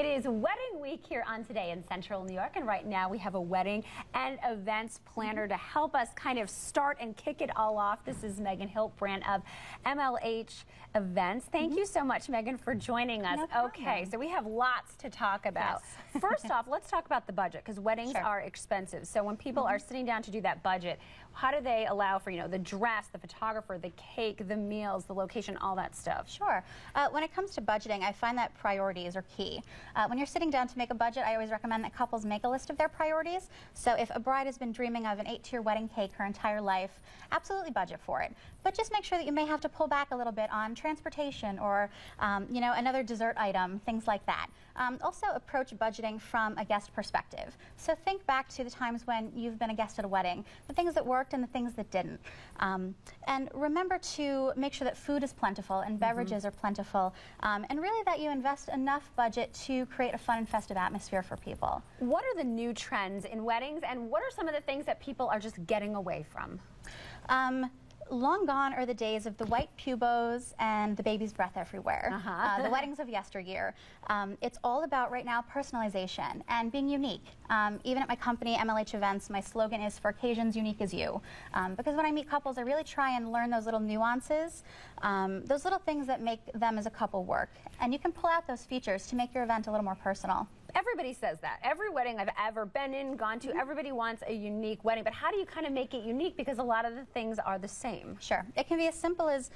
It is wedding week here on Today in Central New York, and right now we have a wedding and events planner to help us kind of start and kick it all off. This is Megan Hiltbrand of MLH Events. Thank you so much, Megan, for joining us. No okay, so we have lots to talk about. Yes. First off, let's talk about the budget, because weddings are expensive. So when people are sitting down to do that budget, how do they allow for, the dress, the photographer, the cake, the meals, the location, all that stuff? Sure. When it comes to budgeting, I find that priorities are key. When you're sitting down to make a budget, I always recommend that couples make a list of their priorities. So if a bride has been dreaming of an 8-tier wedding cake her entire life, absolutely budget for it. But just make sure that you may have to pull back a little bit on transportation or, another dessert item, things like that. Also approach budgeting from a guest perspective. So think back to the times when you've been a guest at a wedding, the things that worked and the things that didn't. And remember to make sure that food is plentiful and beverages are plentiful, and really that you invest enough budget to create a fun and festive atmosphere for people. What are the new trends in weddings, and what are some of the things that people are just getting away from? Long gone are the days of the white pew bows and the baby's breath everywhere. The weddings of yesteryear. It's all about right now personalization and being unique. Even at my company, MLH Events, my slogan is, for occasions unique as you. Because when I meet couples, I really try and learn those little nuances, those little things that make them as a couple work. And you can pull out those features to make your event a little more personal. Everybody says that. Every wedding I've ever been in, gone to, everybody wants a unique wedding. But how do you kind of make it unique? Because a lot of the things are the same. Sure. It can be as simple as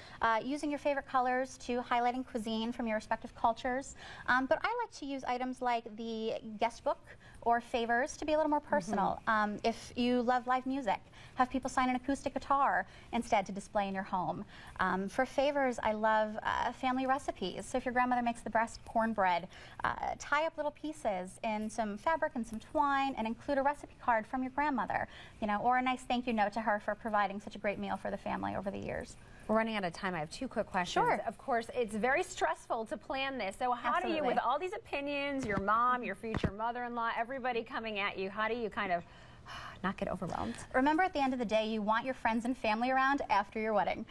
using your favorite colors to highlighting cuisine from your respective cultures. But I like to use items like the guest book or favors to be a little more personal. If you love live music, have people sign an acoustic guitar instead to display in your home. For favors, I love family recipes. So if your grandmother makes the best cornbread, tie up little pieces in some fabric and some twine and include a recipe card from your grandmother, or a nice thank you note to her for providing such a great meal for the family over the years. We're running out of time. I have 2 quick questions. Sure. Of course, it's very stressful to plan this. So how do you, with all these opinions, your mom, your future mother-in-law, everybody coming at you, how do you kind of not get overwhelmed? Remember, at the end of the day, you want your friends and family around after your wedding.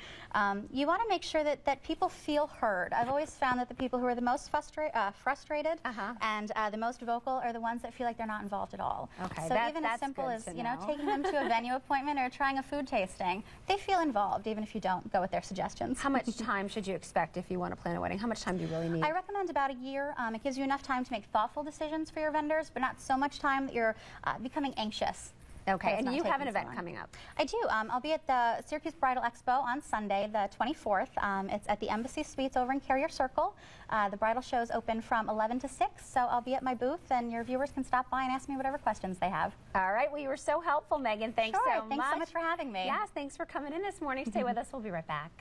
You want to make sure that people feel heard. I've always found that the people who are the most frustrated and the most vocal are the ones that feel like they're not involved at all. Okay, so even as simple as taking them to a venue appointment or trying a food tasting, they feel involved even if you don't go with their suggestions. How much time should you expect if you want to plan a wedding? How much time do you really need? I recommend about a year. It gives you enough time to make thoughtful decisions for your vendors, but not so much time that you're becoming anxious. Okay, and you have an event coming up. I do. I'll be at the Syracuse Bridal Expo on Sunday, the 24th. It's at the Embassy Suites over in Carrier Circle. The bridal show is open from 11 to 6, so I'll be at my booth, and your viewers can stop by and ask me whatever questions they have. All right. Well, you were so helpful, Megan. Thanks so much. Thanks so much for having me. Yes, thanks for coming in this morning. Stay with us. We'll be right back.